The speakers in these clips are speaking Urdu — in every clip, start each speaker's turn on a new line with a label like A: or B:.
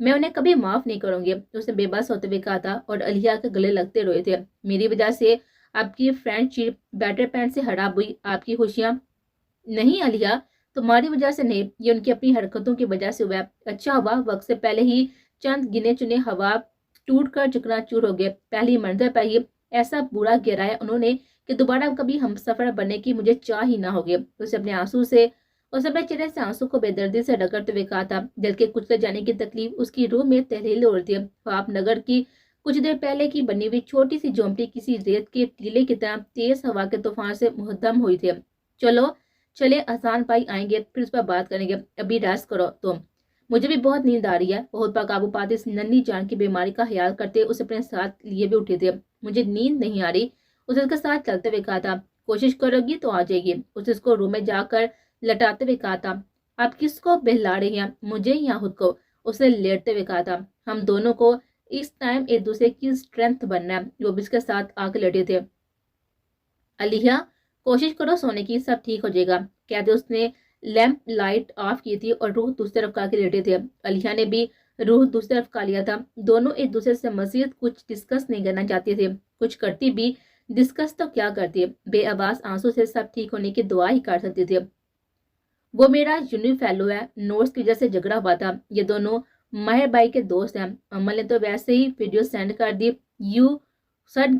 A: میں انہیں کبھی معاف نہیں کروں گی، اس نے بے بس ہوتے ہوئے کہا تھا اور علیہ کے گلے لگتے روئے تھے۔ میری وجہ سے آپ کی فرینڈ شپ بیٹر پینٹ سے خراب ہوئی، آپ کی خوشیاں نہیں علیہ، تمہاری وجہ سے نہیں، یہ ان کی اپنی حرکتوں کی وجہ سے ہوا ہے۔ اچھا ہوا وقت سے پہلے ہی چند گنے چنے ہوا ٹوٹ کر چکنا چور ہو گئے۔ پہلی منزل پر ہی ایسا برا گرایا انہوں نے کہ دوبارہ کبھی ہم سفر بننے کی مجھے چاہ ہی نہ ہوگی۔ اسے اپنے چہرے سے آنسو کو بے دردی سے رگڑتے ہوئے کہا تھا، دل کے کچلے جانے کی تکلیف اس کی روح میں تحلیل ہو رہی تھی۔ خواب نگر کی کچھ دیر پہلے کی بنی ہوئی چھوٹی سی جھونپڑی کسی ریت کے ٹیلے کی طرح تیز ہوا کے طوفان سے مہدم ہوئی تھی۔ چلے اذان پائی آئیں گے، پھر اس پر بات کریں گے، ابھی ریسٹ کرو تم۔ مجھے بھی بہت نیند آ رہی ہے۔ بہت پر قابو پاتے اس ننھی جان کی بیماری کا خیال کرتے اسے اپنے ساتھ لیے بھی اٹھے تھے۔ مجھے نیند نہیں آ رہی، اسے اس کے ساتھ چلتے ہوئے کہا تھا۔ کوشش کرو گی تو آ جائے گی، اسے اس کو روم میں جا کر لٹاتے ہوئے کہا تھا۔ آپ کس کو بہلا رہی ہیں، مجھے یا خود کو؟ اس نے لیٹتے ہوئے کہا تھا۔ ہم دونوں کو اس ٹائم ایک دوسرے کی اسٹرینتھ بننا ہے۔ وہ بھی اس کے ساتھ آ کے لیٹے تھے۔ علیہ کوشش کرو سونے کی، سب ٹھیک ہو جائے گا، کہتے اس نے لیمپ لائٹ آف کی تھی اور روح دوسری طرف کر کے لیٹے تھے۔ علیہ نے بھی روح دوسری طرف کا لیا تھا۔ دونوں ایک دوسرے سے مزید کچھ ڈسکس نہیں کرنا چاہتے تھے، کچھ کرتی بھی ڈسکس تو کیا کرتی، بے آواز آنسو سے سب ٹھیک ہونے کی دعا ہی کر سکتی تھی۔ وہ میرا یونی فیلو ہے، نوٹس کی وجہ سے جھگڑا ہوا تھا۔ یہ دونوں ماہر بھائی کے دوست ہیں۔ عمل نے تو ویسے ہی ویڈیو سینڈ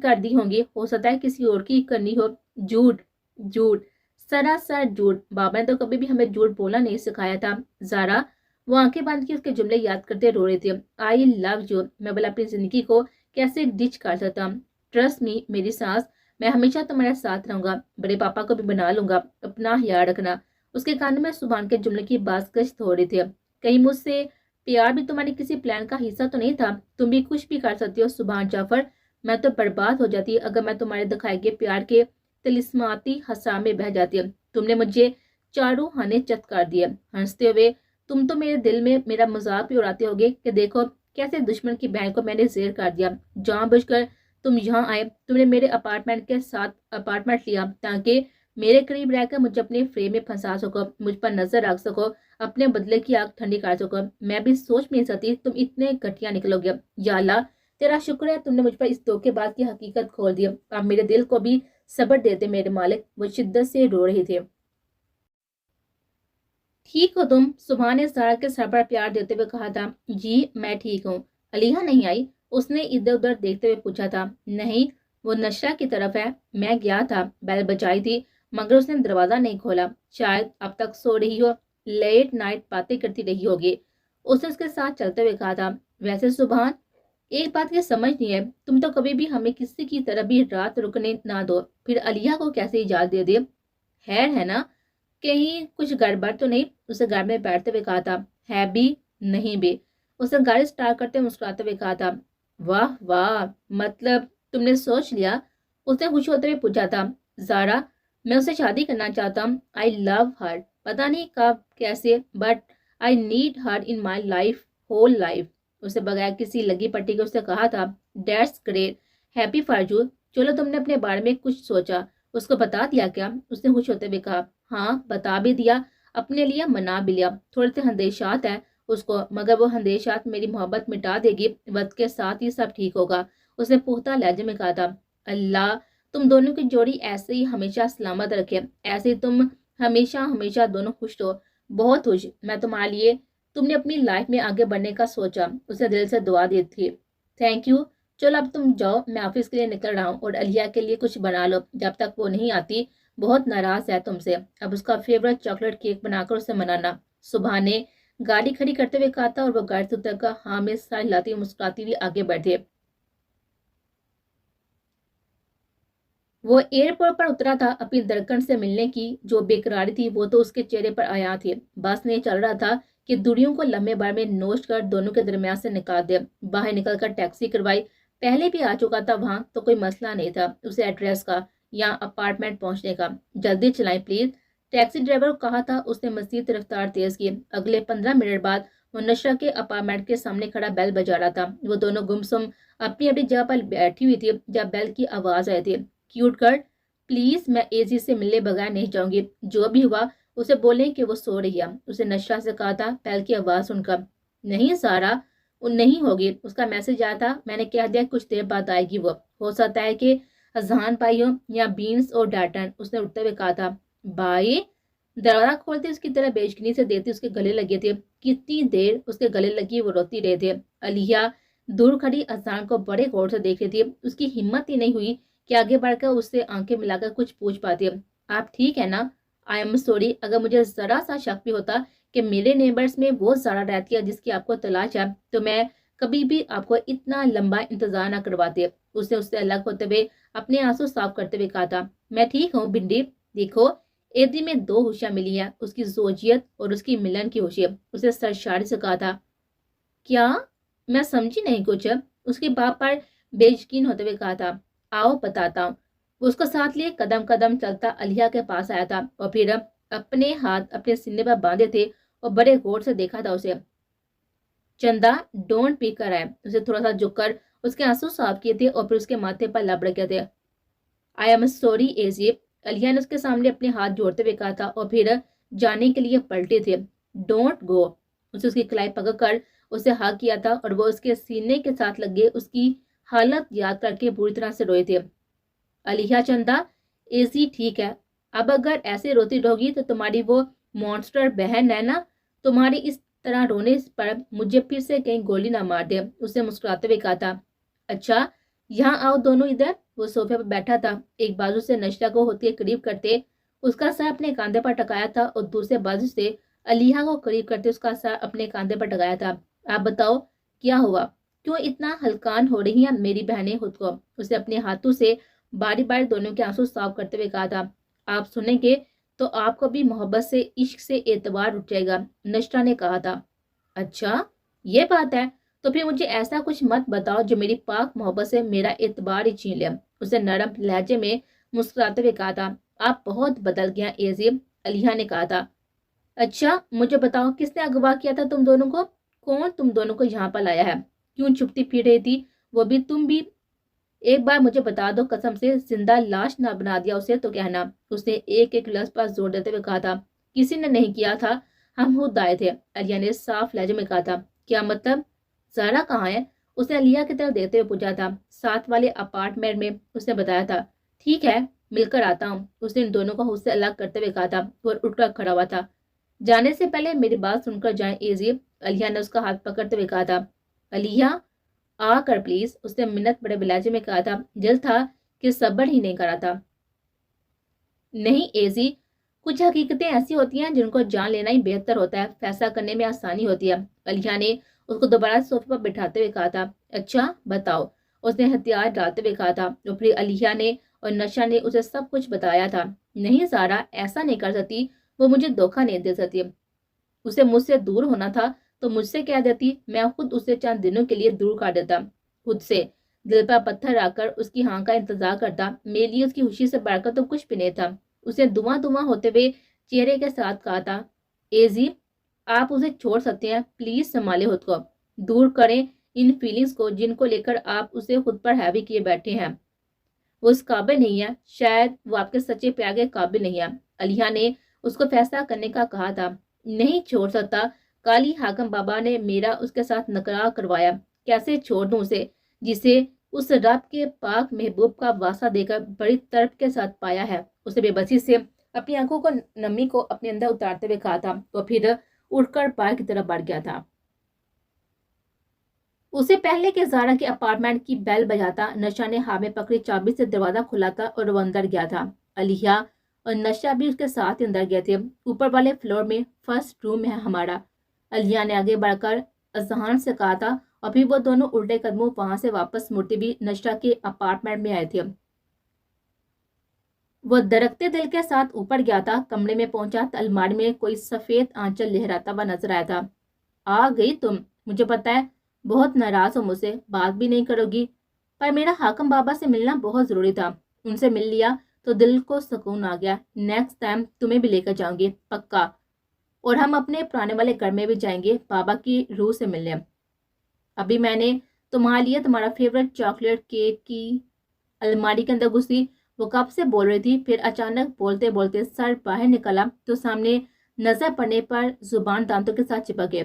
A: کر دی ہوں گی، ہو سکتا ہے کسی اور کی کرنی ہو۔ جھوٹ سراسر جھوٹ، بابا نے تو کبھی بھی ہمیں جھوٹ بولنا نہیں سکھایا تھا۔ زارا وہ آنکھیں باندھ کے اس کے جملے یاد کرتے رو رہے تھے۔ آئی لو یو، میں بلا اپنی زندگی کو کیسے ڈچ کر سکتا ہوں؟ ٹرسٹ می میری سانس، میں ہمیشہ تمہارے ساتھ رہوں گا، بڑے پاپا کو بھی بنا لوں گا، اپنا خیال رکھنا۔ اس کے کان میں سبحان کے جملے کی باز گشت ہو رہی تھی۔ کہیں مجھ سے پیار بھی تمہاری کسی پلان کا حصہ تو نہیں تھا؟ تم بھی کچھ بھی کر سکتی ہو سبحان جعفر، میں تو برباد ہو جاتی اگر میں تمہارے دکھائے گئے پیار کے تلسماتی حسا میں بہ جاتی۔ تم نے مجھے چاروں ہانے چت کر دیے۔ ہنستے ہوئے تم تو میرے دل میں میرا مذاق بھی اڑاتے ہوگے کہ دیکھو کیسے دشمن کی بہن کو میں نے زیر کر دیا۔ جان بوجھ کر تم یہاں آئے، تم نے میرے اپارٹمنٹ کے ساتھ اپارٹمنٹ لیا تاکہ میرے قریب رہ کر مجھے اپنے فریم میں پھنسا سکو، مجھ پر نظر رکھ سکو، اپنے بدلے کی آگ ٹھنڈی کر سکو۔ میں بھی سوچ نہیں سکتی تم اتنے گھٹیا نکلو گے۔ یا اللہ تیرا شکر ہے تم نے مجھ پر اس دھوکے بعد کی حقیقت کھول دی۔ اب میرے دل کو بھی صبر دیتے میرے مالک۔ وہ شدت سے رو رہے تھے۔ ٹھیک ہو تم؟ سبحان نے زارا کے سر پر پیار دیتے ہوئے کہا تھا۔ جی میں ٹھیک ہوں۔ علیہ نہیں آئی؟ اس نے ادھر ادھر دیکھتے ہوئے پوچھا تھا۔ نہیں، وہ نشرہ کی طرف ہے، میں گیا تھا، بیل بجائی تھی مگر اس نے دروازہ نہیں کھولا، شاید اب تک سو رہی ہو، لیٹ نائٹ باتیں کرتی رہی ہوگی۔ اس نے اس کے ساتھ چلتے ہوئے کہا تھا۔ ویسے سبحان ایک بات یہ سمجھ نہیں ہے، تم تو کبھی بھی ہمیں کسی کی طرح بھی رات رکنے نہ دو، پھر علیہ کو کیسے اجازت دے دے؟ خیر ہے نا، کہیں کچھ گڑبڑ تو نہیں؟ اسے گھر میں بیٹھتے ہوئے کہا تھا۔ ہے بھی نہیں بھی، اسے گاڑی سٹارٹ کرتے مسکراتے ہوئے کہا تھا۔ واہ واہ، مطلب تم نے سوچ لیا؟ اس نے خوش ہوتے ہوئے پوچھا تھا۔ زارا میں اسے شادی کرنا چاہتا ہوں، آئی لو ہر، پتہ نہیں کب کیسے، but I need Hare in my life, whole life. اسے بغیر کسی لگی پٹی کے اس نے کہا تھا۔ That's great, happy for you, چلو تم نے اپنے بارے میں کچھ سوچا، اس کو بتا دیا کیا؟ اس نے خوش ہوتے ہوئے کہا۔ ہاں بتا بھی دیا، اپنے لیے منا بھی لیا، تھوڑے سے اندیشات ہیں اس کو، مگر وہ اندیشات میری محبت مٹا دے گی، وقت کے ساتھ ہی سب ٹھیک ہوگا۔ اس نے پختہ لہجے میں کہا تھا۔ اللہ تم دونوں کی جوڑی ایسے ہی ہمیشہ سلامت رکھے، ایسے ہی تم ہمیشہ دونوں خوش ہو، بہت خوش میں تمہارے لیے، تم نے اپنی لائف میں آگے بڑھنے کا سوچا، اسے دل سے دعا دی تھی۔ تھینک یو، چلو اب تم جاؤ، میں آفس کے لیے نکل رہا ہوں، اور علیہ کے لیے کچھ بنا لو، جب تک وہ نہیں آتی بہت ناراض ہے تم سے، اب اس کا فیورٹ چاکلیٹ کیک بنا کر اسے منانا۔ صبح نے گاڑی کھڑی کرتے ہوئے کہا تھا اور وہ گاڑی سے اتر کر ہاں میں سر ہلاتی ہوئی مسکراتی ہوئی آگے بڑھے۔ وہ ایئرپورٹ پر اترا تھا اپنی درکن سے ملنے کی جو بے قراری تھی وہ تو اس کے چہرے پر آیا تھی۔ بس نے چل رہا تھا کہ دوریوں کو لمبے بار میں نوچ کر دونوں کے درمیان سے نکال دے۔ باہر نکل کر ٹیکسی کروائی، پہلے بھی آ چکا تھا وہاں تو کوئی مسئلہ نہیں تھا اسے ایڈریس کا یا اپارٹمنٹ پہنچنے کا۔ جلدی چلائیں پلیز، ٹیکسی ڈرائیور کو کہا تھا۔ اس نے مزید رفتار تیز کی۔ اگلے 15 منٹ بعد وہ نشرہ کے اپارٹمنٹ کے سامنے کھڑا بیل بجا رہا تھا۔ وہ دونوں گمسم اپنی اپنی جگہ پر بیٹھی ہوئی تھی جب بیل کی آواز آئی تھی۔ کیوٹ گرل پلیز، میں ایزی سے ملنے بغیر نہیں جاؤں گی، جو بھی ہوا اسے بولیں کہ وہ سو رہی ہے، اسے نشرہ سے کہا تھا بیل کی آواز سن کر۔ نہیں سارا، نہیں ہوگی, اس کا میسج آیا تھا, میں نے کہہ دیا کچھ دیر بعد آئے گی وہ, ہو سکتا ہے کہ اذہان بھائی ہو یا بینس اور ڈاٹن. اس نے اٹھتے ہوئے کہا تھا. بھائی, دروازہ کھولتے اس کی طرح بےشکنی سے دیتی اس کے گلے لگے تھے. کتنی دیر اس کے گلے لگی وہ روتی رہے تھے. علیہ دور کھڑی اذہان کو بڑے غور سے دیکھ رہی تھی. اس کی ہمت ہی نہیں ہوئی کہ آگے بڑھ کر اس سے آنکھیں ملا کر کچھ پوچھ پاتی. آپ ٹھیک ہے نا؟ آئی ایم سوری, اگر مجھے ذرا سا شک بھی ہوتا کہ میرے نیبرز میں وہ زارا رہتی ہے جس کی آپ کو تلاش ہے, تو میں کبھی بھی آپ کو اتنا لمبا انتظار نہ کرواتے. اس نے اس سے الگ ہوتے ہوئے اپنے آنسو صاف کرتے ہوئے کہا تھا. میں ٹھیک ہوں بنڈی. دیکھو, ایدی میں دو خوشیاں ملی ہیں, اس کی زوجیت اور اس کی ملن کی خوشی. اسے سرشاری سے کہا تھا. کیا؟ میں سمجھی نہیں کچھ. اس کے باپ پر بے یقین ہوتے ہوئے کہا تھا. آؤ بتاتا ہوں. وہ اس کو ساتھ لیے قدم قدم چلتا علیہ کے پاس آیا تھا اور پھر اپنے ہاتھ اپنے سینے پر باندھے تھے اور بڑے غور سے دیکھا تھا اسے. چندا, ڈونٹ پی کر آئے. اسے تھوڑا سا جھک کر اس کے آنسو صاف کیے تھے اور پھر اس کے ماتھے پر لب رکھے تھے. I am sorry easy. علیہ نے اس کے سامنے اپنے ہاتھ جوڑتے ہوئے کہا تھا اور پھر جانے کے لیے پلٹے تھے. Don't go. اسے اس کی کلائی پکڑ کر اسے ہاگ کیا تھا اور وہ اس کے سینے کے ساتھ لگے اس کی حالت یاد کر کے بری طرح سے روئے تھے. علیہ, چندا, ایزی ٹھیک ہے. اب اگر ایسے روتی رہوگی تو تمہاری وہ مونسٹر بہن ہے نا, تمہاری اس طرح رونے پر مجھے پھر سے کہیں گولی نہ مار دے. اسے مسکراتے ہوئے کہا تھا. اچھا, یہاں آؤ دونوں ادھر. وہ صوفے پر بیٹھا تھا, ایک بازو سے نشتہ کو ہوتے قریب کرتے اس کا سر اپنے کاندھے پر ٹکایا تھا اور دوسرے بازو سے علیہ کو قریب کرتے اس کا سر اپنے کاندھے پر ٹکایا تھا. آپ بتاؤ کیا ہوا؟ کیوں اتنا ہلکان ہو رہی ہیں میری بہنیں خود کو؟ اسے اپنے ہاتھوں سے باری باری دونوں کے آنسو صاف کرتے ہوئے کہا تھا. آپ سنیں گے تو آپ کو بھی محبت سے, عشق سے اعتبار اٹھ جائے گا, نشتہ نے کہا تھا. اچھا, یہ بات ہے, تو پھر مجھے ایسا کچھ مت بتاؤ جو میری پاک محبت سے میرا اعتبار ہی چھین لے. اسے نرم لہجے میں مسکراتے ہوئے کہا تھا. آپ بہت بدل گیا ایزی. علیہ نے کہا تھا. اچھا, مجھے بتاؤ کس نے اغوا کیا تھا تم دونوں کو؟ کون تم دونوں کو یہاں پر لایا ہے؟ کیوں چھپتی پھر رہی تھی وہ بھی, تم بھی؟ ایک بار مجھے بتا دو, قسم سے زندہ لاش نہ بنا دیا اسے تو کہنا. اس نے ایک ایک لفظ پر زور دیتے ہوئے کہا تھا. کسی نے نہیں کیا تھا, ہم خود آئے تھے. علیہ نے صاف لہجے میں کہا تھا. کیا مطلب؟ زارا کہاں ہے؟ اس نے علیہ کی طرف دیکھتے ہوئے پوچھا تھا. ساتھ والے اپارٹمنٹ میں, اس نے بتایا تھا. ٹھیک ہے, مل کر آتا ہوں. اس نے ان دونوں کو خود سے الگ کرتے ہوئے کہا تھا اور اٹھ کر کھڑا ہوا تھا. جانے سے پہلے میری بات سن کر جائیں ایزی. علیہ نے اس کا ہاتھ پکڑتے ہوئے کہا تھا. علیہ, آ کر پلیز. اس نے منت بڑے بلاجے میں کہا تھا. دل تھا کہ صبر ہی نہیں کرا تھا. نہیں ایزی, کچھ حقیقتیں ایسی ہوتی ہیں جن کو جان لینا ہی بہتر ہوتا ہے, فیصلہ کرنے میں آسانی ہوتی ہے. علیہ نے اس کو دوبارہ صوفے پر بٹھاتے ہوئے کہا تھا. اچھا بتاؤ. اس نے ہتھیار ڈالتے ہوئے کہا تھا. اور پھر علیہ نے اور نشا نے اسے سب کچھ بتایا تھا. نہیں زارا, ایسا نہیں کر سکتی, وہ مجھے دھوکہ نہیں دے سکتی. اسے مجھ سے دور ہونا تھا تو مجھ سے کہہ دیتی, میں خود اسے چند دنوں کے لیے دور کر دیتا. خود سے دل پر پتھر رکھ کر اس کی ہاں کا انتظار کرتا. میرے لیے اس کی خوشی سے بڑھ کر تو کچھ بھی نہیں تھا. اسے دھواں دھواں ہوتے ہوئے چہرے کے ساتھ کہا تھا. ایزی, آپ اسے چھوڑ سکتے ہیں, پلیز سنبھالے خود کو, دور کریں ان فیلنگز کو جن کو لے کر آپ اسے خود پر ہیوی کیے بیٹھے ہیں. وہ اس قابل نہیں ہے, شاید وہ آپ کے سچے پیار کے قابل نہیں ہے. علیہ نے اس کو فیصلہ کرنے کا کہا تھا. نہیں چھوڑ سکتا. کالی حاکم بابا نے میرا اس کے ساتھ نکاح کروایا, کیسے چھوڑ دوں اسے جسے اس رب کے پاک محبوب کا واسطہ دے کر بڑی طرف کے ساتھ پایا ہے. اسے بے بسی سے اپنی آنکھوں کو نمی کو اپنے اندر اتارتے ہوئے کہا تھا اور پھر اٹھ کر باہر کی طرف بڑھ گیا تھا. اسے پہلے کہ زارا کے اپارٹمنٹ کی بیل بجاتا, نشا نے ہاتھ میں پکڑی چابی سے دروازہ کھلاتا اور وہ اندر گیا تھا. علیہ اور نشا بھی اس کے ساتھ اندر گئے تھے. اوپر والے فلور میں فرسٹ روم ہے ہمارا. علیہ نے آگے بڑھ کر اذہان سے کہا تھا اور پھر وہ دونوں الٹے قدموں وہاں سے واپس مڑتے بھی نشا کے اپارٹمنٹ میں آئے تھے. وہ درختے دل کے ساتھ اوپر گیا تھا. کمرے میں پہنچا تو الماری میں کوئی سفید آنچل لہراتا ہوا نظر آیا تھا. آ گئی تم, مجھے پتا ہے بہت ناراض ہو مجھ سے, بات بھی نہیں کرو گی, پر میرا حاکم بابا سے ملنا بہت ضروری تھا. ان سے مل لیا تو دل کو سکون آ گیا. نیکسٹ ٹائم تمہیں بھی لے کر جاؤں گی پکا, اور ہم اپنے پرانے والے گھر میں بھی جائیں گے بابا کی روح سے ملنے. ابھی میں نے تمہارے لیے تمہارا فیوریٹ چاکلیٹ کیک کی الماری کے اندر گھسی. وہ کب سے بول رہی تھی, پھر اچانک بولتے بولتے سر باہر نکلا تو سامنے نظر پڑنے پر زبان دانتوں کے ساتھ چپک گئے.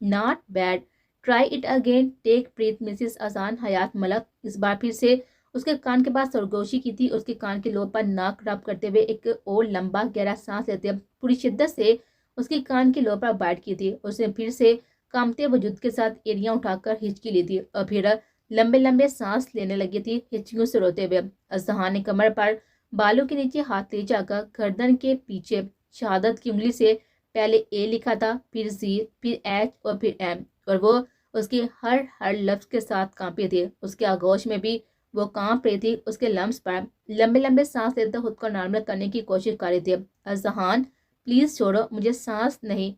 A: Not bad, try it again, take breath. Mrs Azan Hayat ملک اس بار پھر سے اس کے کان کے پاس سرگوشی کی تھی. اس کے کان کے لوب پر ناک رب کرتے ہوئے ایک اور لمبا گہرا سانس لیتے پوری شدت سے اس کی کان کے لوب پر بائٹ کی تھی. اس نے پھر سے کامتے وجود کے ساتھ ایڑیاں اٹھا کر ہچکی لی تھی اور پھر لمبے لمبے سانس لینے لگی تھی ہچکیوں سے روتے ہوئے. اذہان نے کمر پر بالوں کے نیچے ہاتھ لے جا کر گردن کے پیچھے شہادت کی انگلی سے پہلے اے لکھا تھا, پھر زی, پھر ایچ اور پھر ایم, اور وہ اس کے ہر لفظ کے ساتھ کانپے تھے. اس کے آغوش میں بھی وہ کانپ رہی تھی. اس کے لمس پر لمبے لمبے سانس لیتے خود کو نارمل کرنے کی کوشش کر رہی تھی. اذہان پلیز چھوڑو, مجھے سانس نہیں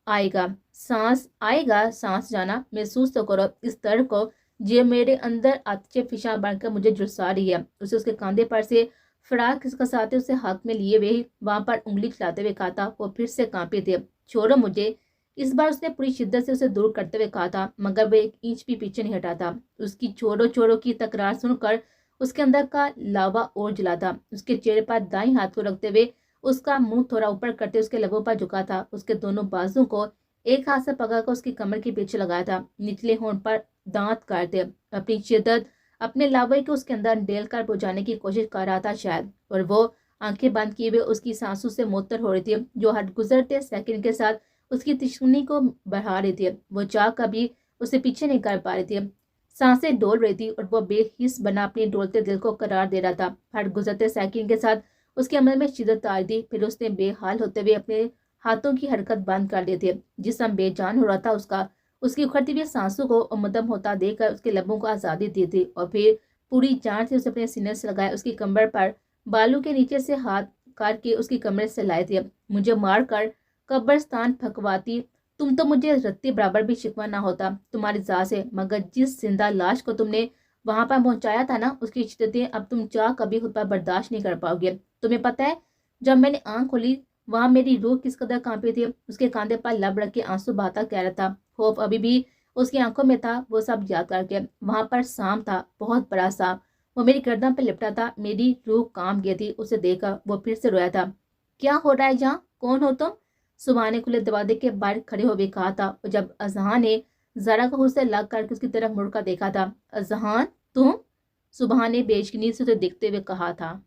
A: آئے گا. سانس آئے گا, سانس جانا, محسوس تو کرو اس درد کو جو میرے اندر آتش فشاں بن کر مجھے جھلسا رہی ہے. اسے اس کے کاندھے پر سے فراق کا ساتھ اسے ہاتھ میں لیے ہوئے وہاں پر انگلی چلاتے ہوئے کہا تھا. وہ پھر سے کانپے تھے. چھوڑو مجھے. اس بار اس نے پوری شدت سے اسے دور کرتے ہوئے کہا تھا, مگر وہ ایک انچ بھی پیچھے نہیں ہٹا تھا. اس کی چھوڑو چھوڑو کی تکرار سن کر اس کے اندر کا لاوا اور جلا تھا. اس کے چہرے پر دائیں ہاتھ کو رکھتے ہوئے اس کا منہ تھوڑا اوپر کرتے اس کے لبوں پر جھکا تھا. اس کے دونوں بازو کو ایک ہاتھ سے پکڑ کر اس کی کمر کے پیچھے لگایا تھا. نچلے ہونٹ پر دانت کاٹتے اپنی شدت اپنے لاوے کو اس کے اندر ڈیل کر پہنچانے کی کوشش کر رہا تھا شاید, اور وہ آنکھیں بند کیے ہوئے اس کی سانسوں سے معطر ہو رہی تھی جو ہر گزرتے سیکنڈ کے ساتھ اس کی تشنی کو بڑھا رہی تھی. وہ چاہ کبھی اسے پیچھے نہیں کر پا رہی تھی. سانسیں ڈول رہی تھی اور وہ بے حس بنا اپنے ڈولتے دل کو قرار دے رہا تھا. ہر گزرتے سیکنڈ کے ساتھ اس کے عمل میں شدت آ رہی تھی. پھر اس نے بے حال ہوتے ہوئے اپنے ہاتھوں کی حرکت بند کر دی تھی. جسم بے جان ہو رہا تھا اس کا. اس کی اکھڑتی ہوئی سانسوں کو مدم ہوتا دیکھ کر اس کے لبوں کو آزادی دی تھی, اور پھر پوری جان سے اسے اپنے سینے سے لگایا. اس کی کمر پر بالوں کے نیچے سے ہاتھ کاٹ کے اس کی کمر سے لائے تھے. مجھے مار کر قبرستان پھکواتی, تم تو مجھے رتی برابر بھی شکوہ نہ ہوتا تمہاری ذات سے, مگر جس زندہ لاش کو تم نے وہاں پر پہنچایا تھا نا, اس کی شدتیں اب تم چاہ کبھی خود پر برداشت نہیں کر پاؤ گے. تمہیں پتہ ہے جب میں نے آنکھ کھولی وہاں میری روح کس قدر کانپی تھی. اس کے کاندھے پر لب رکھ کے آنسو بہاتا کہہ رہا تھا. خوف ابھی بھی اس کی آنکھوں میں تھا. وہ سب یاد کر کے وہاں پر سانپ تھا, بہت بڑا سانپ, وہ میری گردن پہ لپٹا تھا. میری روح کانپ گئی تھی اسے دیکھ کر. وہ پھر سے رویا تھا. کیا ہو رہا ہے جہاں, کون ہو تم؟ صبح نے کھلے دروازے کے باہر کھڑے ہوئے کہا تھا. اور جب اذہان نے ذرا کو سے لگ کر کے اس کی طرف مڑ کر دیکھا تھا. اذہان تم؟ صبح نے بے یقینی سے اسے دیکھتے ہوئے کہا تھا.